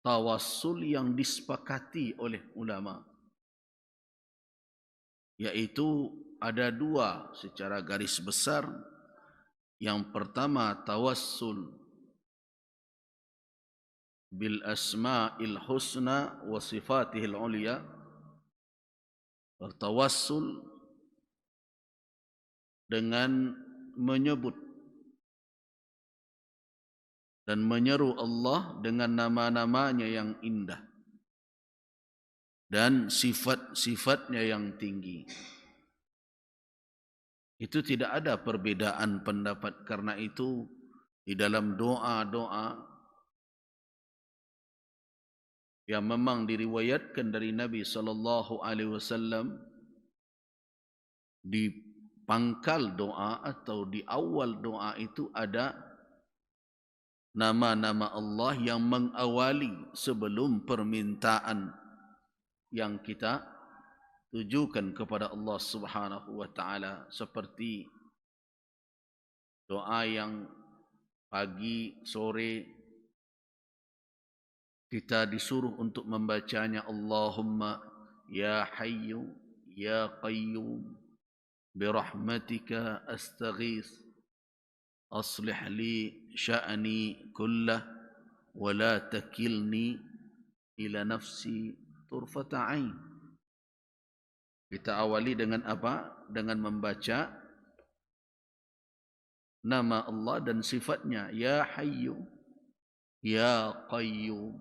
tawassul yang disepakati oleh ulama, yaitu ada dua secara garis besar. Yang pertama, tawassul bil asma'il husna wa sifatihil ulia, bertawassul dengan menyebut dan menyeru Allah dengan nama-namanya yang indah dan sifat-sifatnya yang tinggi. Itu tidak ada perbedaan pendapat. Karena itu di dalam doa-doa yang memang diriwayatkan dari Nabi SAW, di pangkal doa atau di awal doa itu ada nama-nama Allah yang mengawali sebelum permintaan yang kita tujukan kepada Allah Subhanahu wa taala, seperti doa yang pagi sore kita disuruh untuk membacanya. Allahumma ya hayyu ya qayyum birahmatika astaghith aslih li sya'ni kullah wa la takilni ila nafsi turfata ain. Kita awali dengan apa? Dengan membaca nama Allah dan sifatnya, ya hayyu ya qayyum.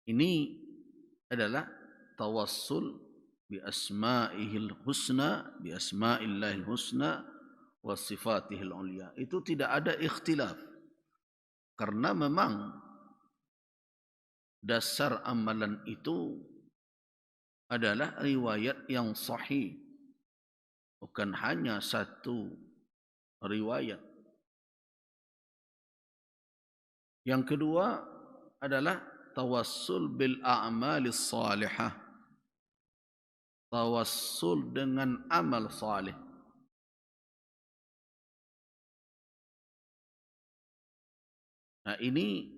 Ini adalah tawassul bi asma'ihil husna, bi asma'illahil husna wa sifatihil ulia. Itu tidak ada ikhtilaf, karena memang dasar amalan itu adalah riwayat yang sahih, bukan hanya satu riwayat. Yang kedua adalah tawassul bil a'malis salihah, tawassul dengan amal salih. Nah, ini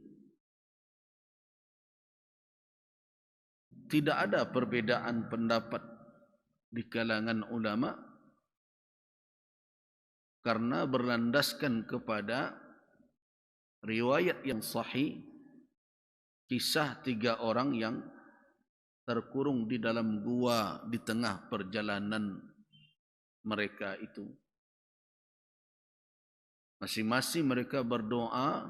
tidak ada perbedaan pendapat di kalangan ulama, karena berlandaskan kepada riwayat yang sahih, kisah 3 orang yang terkurung di dalam gua di tengah perjalanan mereka itu. Masing-masing mereka berdoa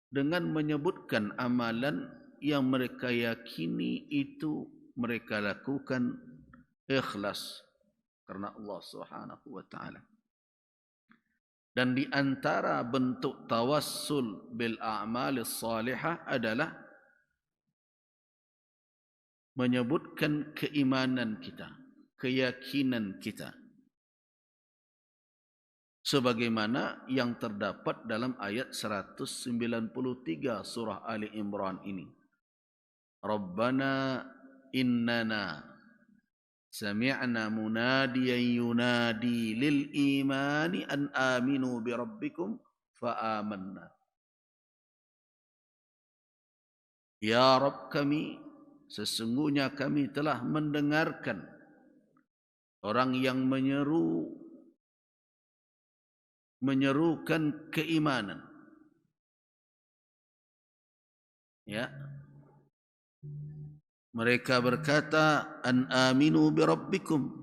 dengan menyebutkan amalan yang mereka yakini itu mereka lakukan ikhlas karena Allah Subhanahu wa taala. Dan di antara bentuk tawassul bil a'malis salihah adalah menyebutkan keimanan kita, keyakinan kita, sebagaimana yang terdapat dalam ayat 193 surah Ali Imran ini. Rabbana innana sami'na munadiyan yunadi lil imani an aminu bi rabbikum fa amanna. Ya Rabb kami, sesungguhnya kami telah mendengarkan orang yang menyerukan keimanan. Ya. Mereka berkata, an aminu bi rabbikum,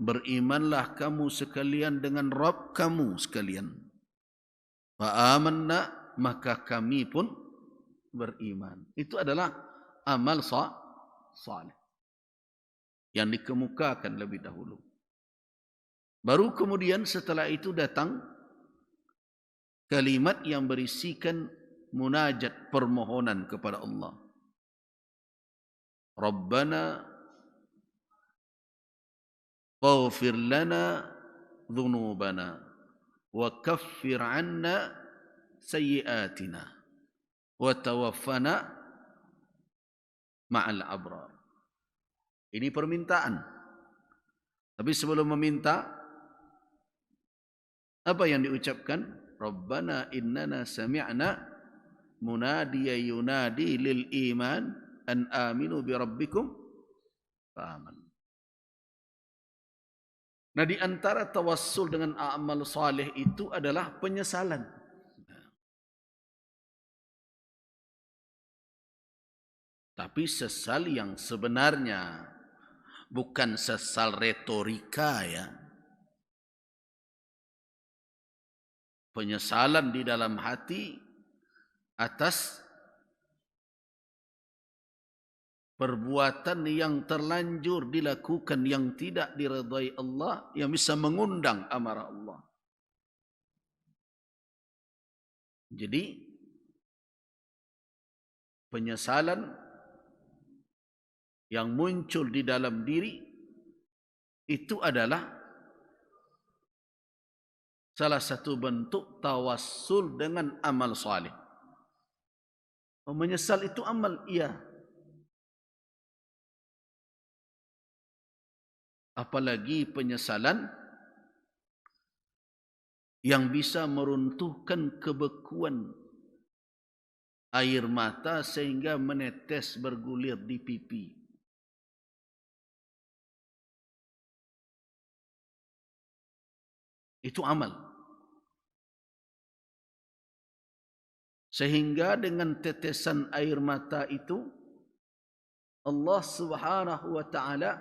berimanlah kamu sekalian dengan Rabb kamu sekalian. Fa amanna, maka kami pun beriman. Itu adalah amal salih yang dikemukakan lebih dahulu. Baru kemudian setelah itu datang kalimat yang berisikan munajat, permohonan kepada Allah. Rabbana faghfir lana dhunubana wa kaffir 'anna sayyi'atina wa tawaffana ma'al abrar. Ini permintaan. Tapi sebelum meminta, apa yang diucapkan? Rabbana innana sami'na munadiya yunadi lil iman an aminu bi rabbikum fa'aman. Nah, di antara tawassul dengan amal saleh itu adalah penyesalan. Tapi sesal yang sebenarnya, bukan sesal retorika ya. Penyesalan di dalam hati atas perbuatan yang terlanjur dilakukan yang tidak diridai Allah, yang bisa mengundang amarah Allah. Jadi penyesalan yang muncul di dalam diri itu adalah salah satu bentuk tawassul dengan amal saleh. Menyesal itu amal, iya. Apalagi penyesalan yang bisa meruntuhkan kebekuan air mata sehingga menetes bergulir di pipi. Itu amal. Sehingga dengan tetesan air mata itu Allah Subhanahu wa taala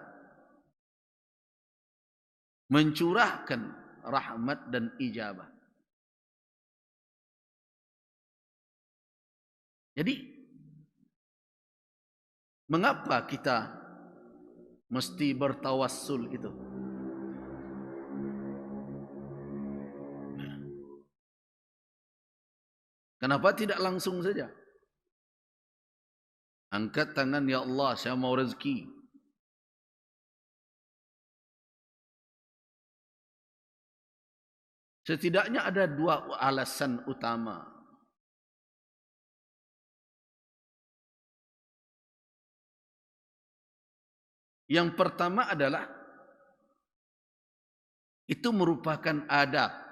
mencurahkan rahmat dan ijabah. Jadi mengapa kita mesti bertawassul itu? Kenapa tidak langsung saja? Angkat tangan, ya Allah, saya mau rezeki. Setidaknya ada dua alasan utama. Yang pertama adalah itu merupakan adab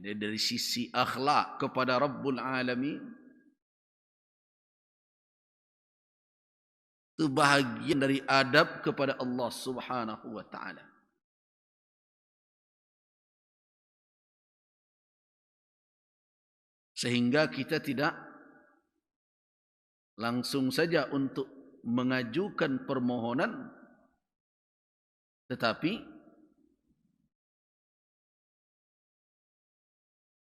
dari sisi akhlak kepada Rabbul Alamin. Itu bahagian dari adab kepada Allah Subhanahu wa taala. Sehingga kita tidak langsung saja untuk mengajukan permohonan, tetapi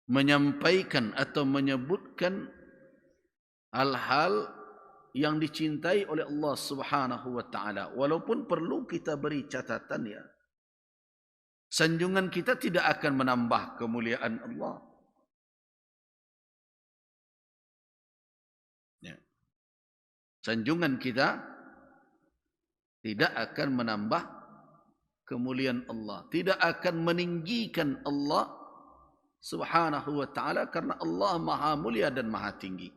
menyampaikan atau menyebutkan hal-hal yang dicintai oleh Allah Subhanahu wa taala. Walaupun perlu kita beri catatan ya, sanjungan kita tidak akan menambah kemuliaan Allah. Ya. Sanjungan kita tidak akan menambah kemuliaan Allah, tidak akan meninggikan Allah Subhanahu wa taala, karena Allah Maha Mulia dan Maha Tinggi.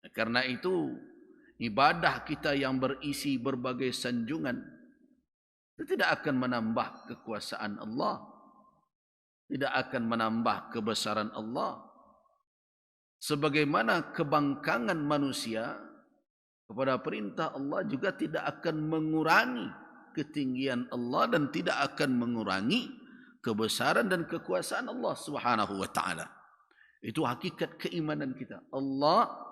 Karena itu ibadah kita yang berisi berbagai sanjungan itu tidak akan menambah kekuasaan Allah, tidak akan menambah kebesaran Allah. Sebagaimana kebangkangan manusia kepada perintah Allah juga tidak akan mengurangi ketinggian Allah dan tidak akan mengurangi kebesaran dan kekuasaan Allah Subhanahu wa taala. Itu hakikat keimanan kita. Allah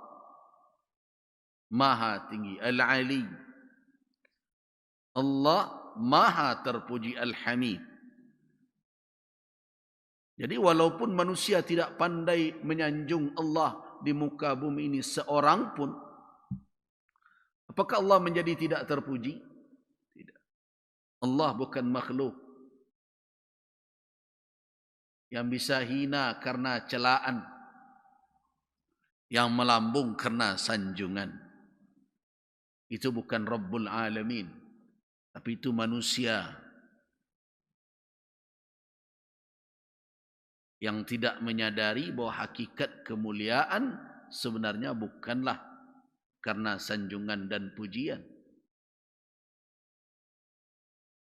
Maha tinggi, Al-Ali. Allah Maha terpuji, Al-Hamid. Jadi walaupun manusia tidak pandai menyanjung Allah di muka bumi ini seorang pun, apakah Allah menjadi tidak terpuji? Tidak. Allah bukan makhluk yang bisa hina karena celaan, yang melambung karena sanjungan. Itu bukan Rabbul Alamin, tapi itu manusia yang tidak menyadari bahwa hakikat kemuliaan sebenarnya bukanlah karena sanjungan dan pujian.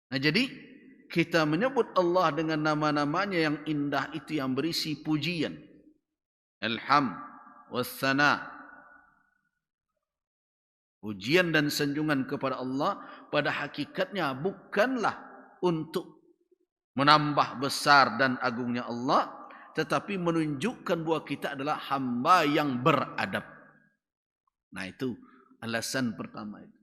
Nah, jadi kita menyebut Allah dengan nama-namanya yang indah itu yang berisi pujian. Alhamd wassana. Pujian dan sanjungan kepada Allah pada hakikatnya bukanlah untuk menambah besar dan agungnya Allah, tetapi menunjukkan bahwa kita adalah hamba yang beradab. Nah, itu alasan pertama itu.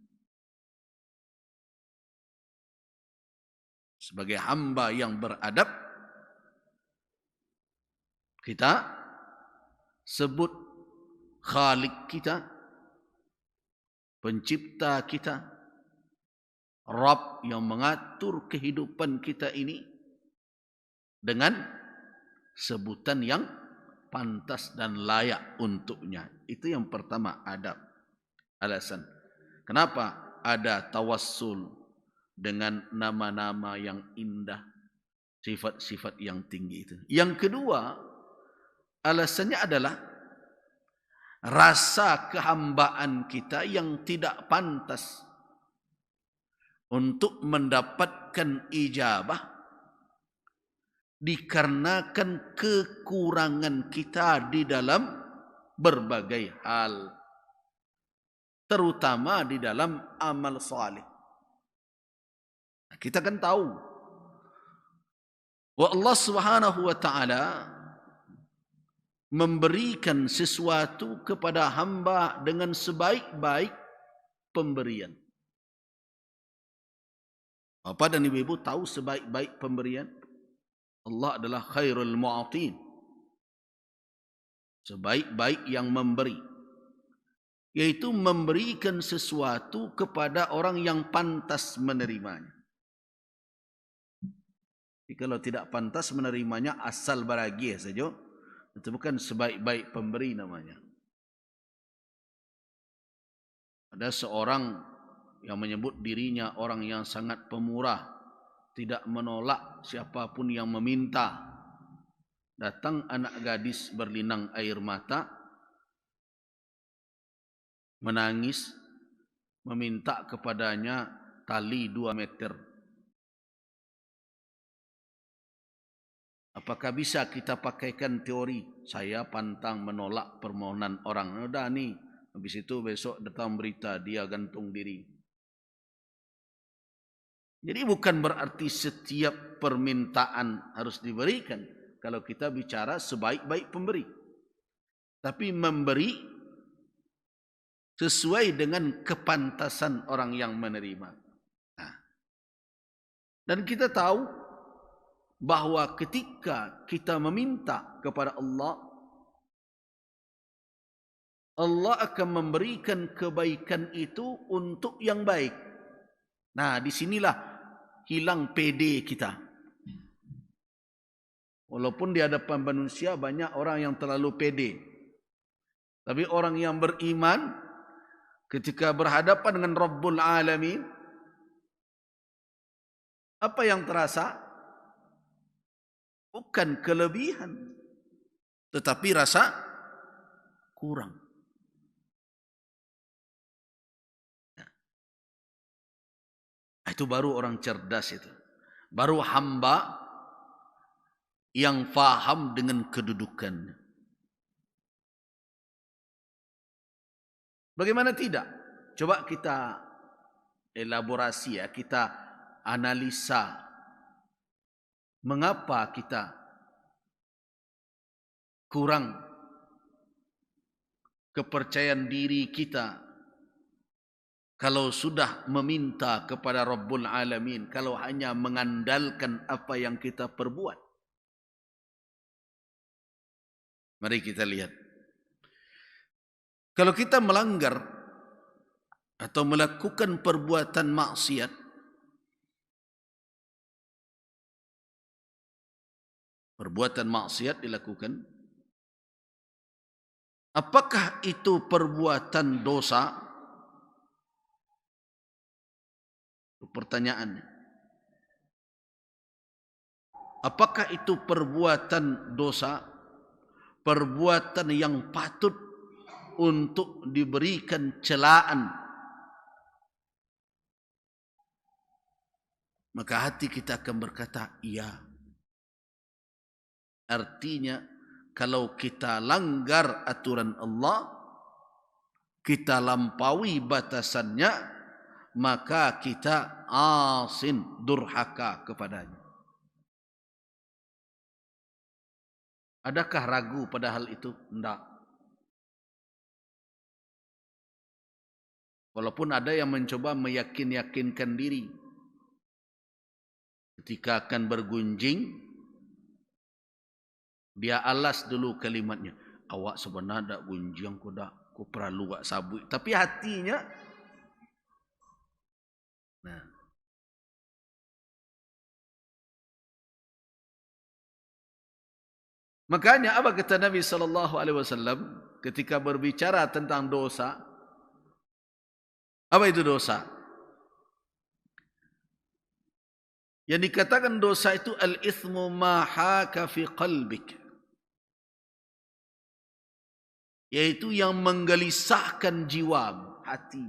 Sebagai hamba yang beradab, kita sebut Khalik kita, pencipta kita, Rabb yang mengatur kehidupan kita ini dengan sebutan yang pantas dan layak untuknya. Itu yang pertama, adab. Alasan kenapa ada tawassul dengan nama-nama yang indah, sifat-sifat yang tinggi itu. Yang kedua, alasannya adalah rasa kehambaan kita yang tidak pantas untuk mendapatkan ijabah dikarenakan kekurangan kita di dalam berbagai hal, terutama di dalam amal saleh. Kita kan tahu bahwa Allah Subhanahu wa taala memberikan sesuatu kepada hamba dengan sebaik-baik pemberian. Bapak dan ibu-ibu tahu sebaik-baik pemberian? Allah adalah khairul mu'atin, sebaik-baik yang memberi, yaitu memberikan sesuatu kepada orang yang pantas menerimanya. Jadi kalau tidak pantas menerimanya, asal bahagia saja, itu bukan sebaik-baik pemberi namanya. Ada seorang yang menyebut dirinya orang yang sangat pemurah, tidak menolak siapapun yang meminta. Datang anak gadis berlinang air mata, menangis, meminta kepadanya tali 2 meter. Apakah bisa kita pakaikan teori? Saya pantang menolak permohonan orang. Udah nih, habis itu besok datang berita dia gantung diri. Jadi bukan berarti setiap permintaan harus diberikan kalau kita bicara sebaik-baik pemberi. Tapi memberi sesuai dengan kepantasan orang yang menerima. Nah, dan kita tahu bahwa ketika kita meminta kepada Allah, Allah akan memberikan kebaikan itu untuk yang baik. Nah, disinilah hilang PD kita. Walaupun di hadapan manusia banyak orang yang terlalu pede, tapi orang yang beriman ketika berhadapan dengan Rabbul Alamin, apa yang terasa? Bukan kelebihan, tetapi rasa kurang. Itu baru orang cerdas itu. Baru hamba yang faham dengan kedudukannya. Bagaimana tidak? Coba kita elaborasi ya, kita analisa. Mengapa kita kurang kepercayaan diri kita kalau sudah meminta kepada Rabbul Alamin, kalau hanya mengandalkan apa yang kita perbuat? Mari kita lihat. Kalau kita melanggar atau melakukan perbuatan maksiat, dilakukan, apakah itu perbuatan dosa? Pertanyaannya, apakah itu perbuatan dosa, perbuatan yang patut untuk diberikan celaan? maka hati kita akan berkata, iya. Artinya, kalau kita langgar aturan Allah, kita lampaui batasannya, maka kita asin, durhaka kepadanya. Adakah ragu pada hal itu? Tidak. Walaupun ada yang mencoba meyakinkan diri. Ketika akan bergunjing, dia alas dulu kalimatnya. Awak sebenarnya tak gunjing, aku perlu wak sabui. Tapi hatinya, nah, makanya apa kata Nabi SAW ketika berbicara tentang dosa? Apa itu dosa? Yang dikatakan dosa itu al-ithmu ma haka fi qalbik, yaitu yang menggelisahkan jiwamu, hati.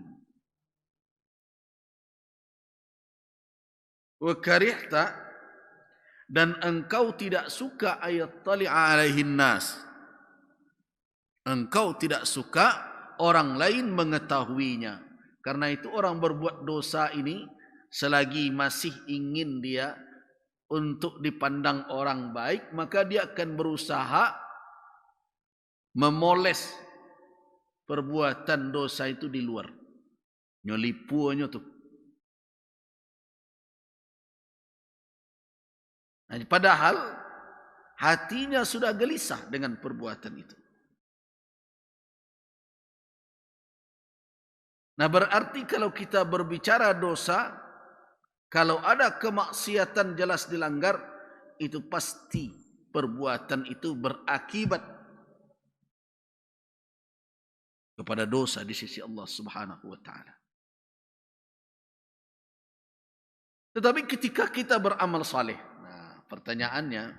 Wa karihta, dan engkau tidak suka ayat tali'a alaihin nas. Engkau tidak suka orang lain mengetahuinya. Karena itu orang berbuat dosa ini, selagi masih ingin dia untuk dipandang orang baik, maka dia akan berusaha memoles perbuatan dosa itu di luar. Nyolipuannya tuh. Nah, padahal hatinya sudah gelisah dengan perbuatan itu. Nah, berarti kalau kita berbicara dosa, kalau ada kemaksiatan jelas dilanggar, itu pasti perbuatan itu berakibat kepada dosa di sisi Allah Subhanahu wa taala. Tetapi ketika kita beramal saleh, nah pertanyaannya,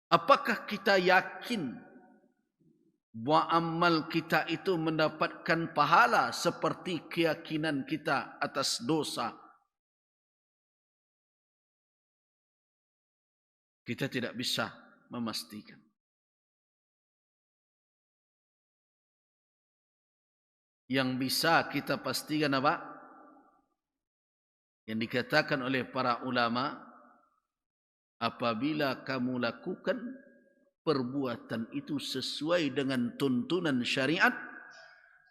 apakah kita yakin bahwa amal kita itu mendapatkan pahala seperti keyakinan kita atas dosa? Kita tidak bisa memastikan. Yang bisa kita pastikan apa? Yang dikatakan oleh para ulama, apabila kamu lakukan perbuatan itu sesuai dengan tuntunan syariat,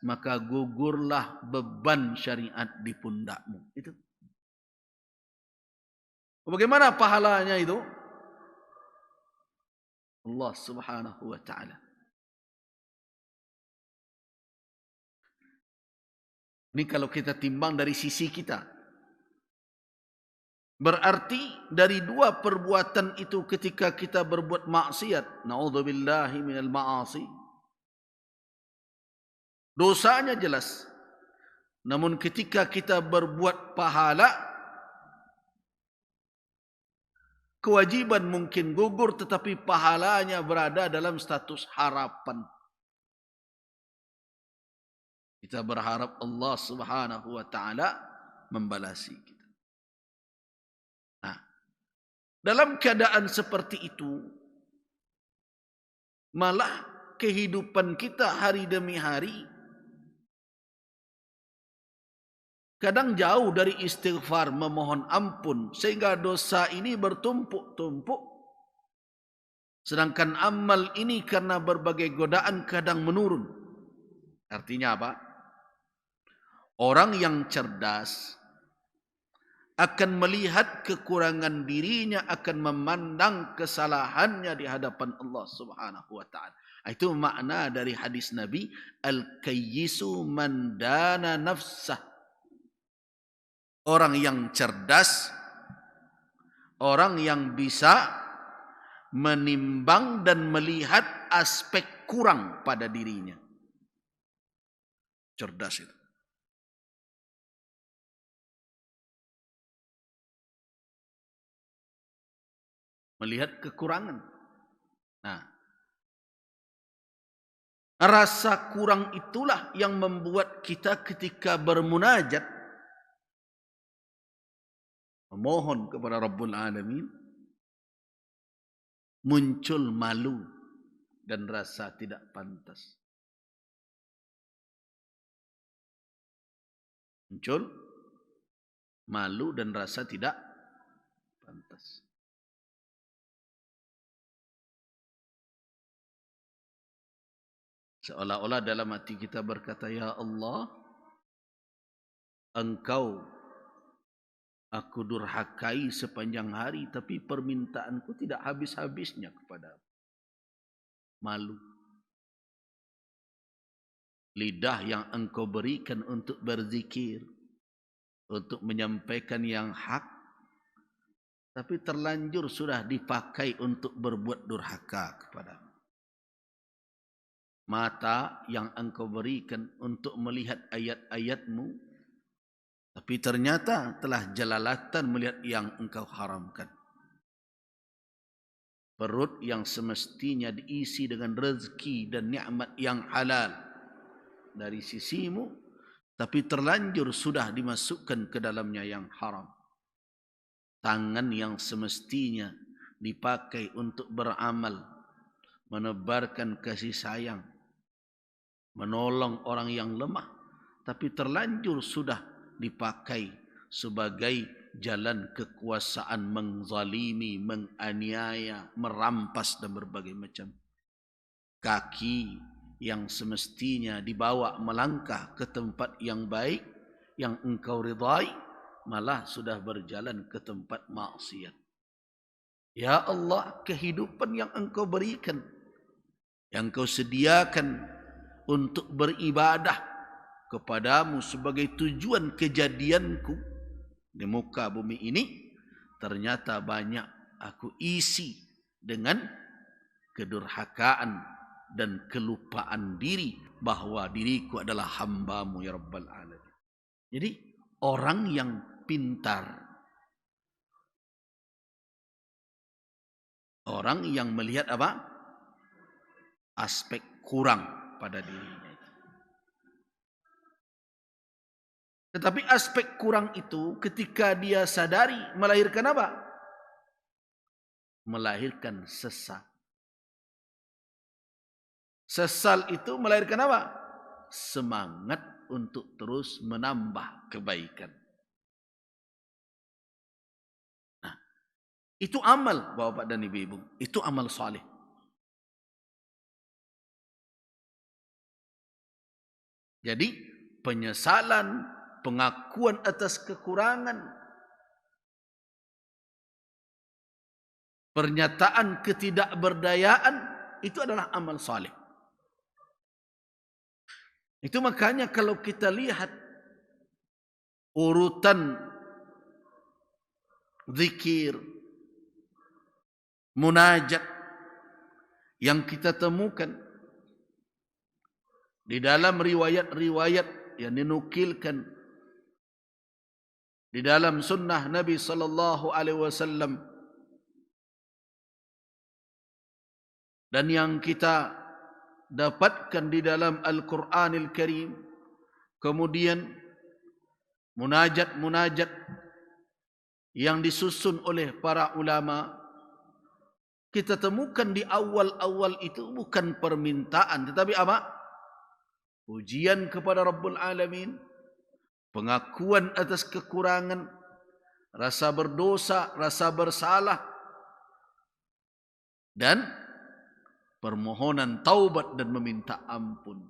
maka gugurlah beban syariat di pundakmu. Itu. Bagaimana pahalanya itu? Allah Subhanahu wa taala. Ini kalau kita timbang dari sisi kita. Berarti dari dua perbuatan itu ketika kita berbuat maksiat, na'udzubillahi minal ma'asi, dosanya jelas. Namun ketika kita berbuat pahala, kewajiban mungkin gugur, tetapi pahalanya berada dalam status harapan. Kita berharap Allah Subhanahu wa taala membalasi kita. Nah, dalam keadaan seperti itu, malah kehidupan kita hari demi hari kadang jauh dari istighfar, memohon ampun, sehingga dosa ini bertumpuk-tumpuk. Sedangkan amal ini karena berbagai godaan kadang menurun. Artinya apa? Orang yang cerdas akan melihat kekurangan dirinya, akan memandang kesalahannya di hadapan Allah Subhanahu wa taala. Itu makna dari hadis Nabi, al-kayyisu man dana nafsah. Orang yang cerdas, orang yang bisa menimbang dan melihat aspek kurang pada dirinya. Cerdas itu. Melihat kekurangan. Nah, rasa kurang itulah yang membuat kita ketika bermunajat, memohon kepada Rabbul Alamin, muncul malu dan rasa tidak pantas. Muncul malu dan rasa tidak pantas. Seolah-olah dalam hati kita berkata, ya Allah, Engkau aku durhakai sepanjang hari, tapi permintaanku tidak habis-habisnya kepadamu. Malu. Lidah yang Engkau berikan untuk berzikir, untuk menyampaikan yang hak, tapi terlanjur sudah dipakai untuk berbuat durhaka kepadamu. Mata yang Engkau berikan untuk melihat ayat-ayat-Mu, tapi ternyata telah jelalatan melihat yang Engkau haramkan. Perut yang semestinya diisi dengan rezeki dan nikmat yang halal dari sisimu, tapi terlanjur sudah dimasukkan ke dalamnya yang haram. Tangan yang semestinya dipakai untuk beramal, menebarkan kasih sayang, menolong orang yang lemah, tapi terlanjur sudah dipakai sebagai jalan kekuasaan, menzalimi, menganiaya, merampas dan berbagai macam. Kaki yang semestinya dibawa melangkah ke tempat yang baik, yang Engkau ridai, malah sudah berjalan ke tempat maksiat. Ya Allah, kehidupan yang Engkau berikan, yang Engkau sediakan untuk beribadah kepadamu sebagai tujuan kejadianku di muka bumi ini, ternyata banyak aku isi dengan kedurhakaan dan kelupaan diri bahwa diriku adalah hamba-Mu ya Rabbal Alamin. Jadi orang yang pintar, orang yang melihat apa? Aspek kurang pada dirinya. Tetapi aspek kurang itu ketika dia sadari melahirkan apa? Melahirkan sesal. Sesal itu melahirkan apa? Semangat untuk terus menambah kebaikan. Nah, itu amal Bapak dan Ibu-ibu. Itu amal saleh. Jadi penyesalan, pengakuan atas kekurangan, pernyataan ketidakberdayaan, itu adalah amal saleh. Itu makanya kalau kita lihat urutan zikir, munajat yang kita temukan di dalam riwayat-riwayat yang dinukilkan di dalam sunnah Nabi sallallahu alaihi wasallam, dan yang kita dapatkan di dalam Al-Quranil Karim, kemudian munajat-munajat yang disusun oleh para ulama, kita temukan di awal-awal itu bukan permintaan, tetapi apa? Pujian kepada Rabbul Alamin, pengakuan atas kekurangan, rasa berdosa, rasa bersalah, dan permohonan taubat dan meminta ampun.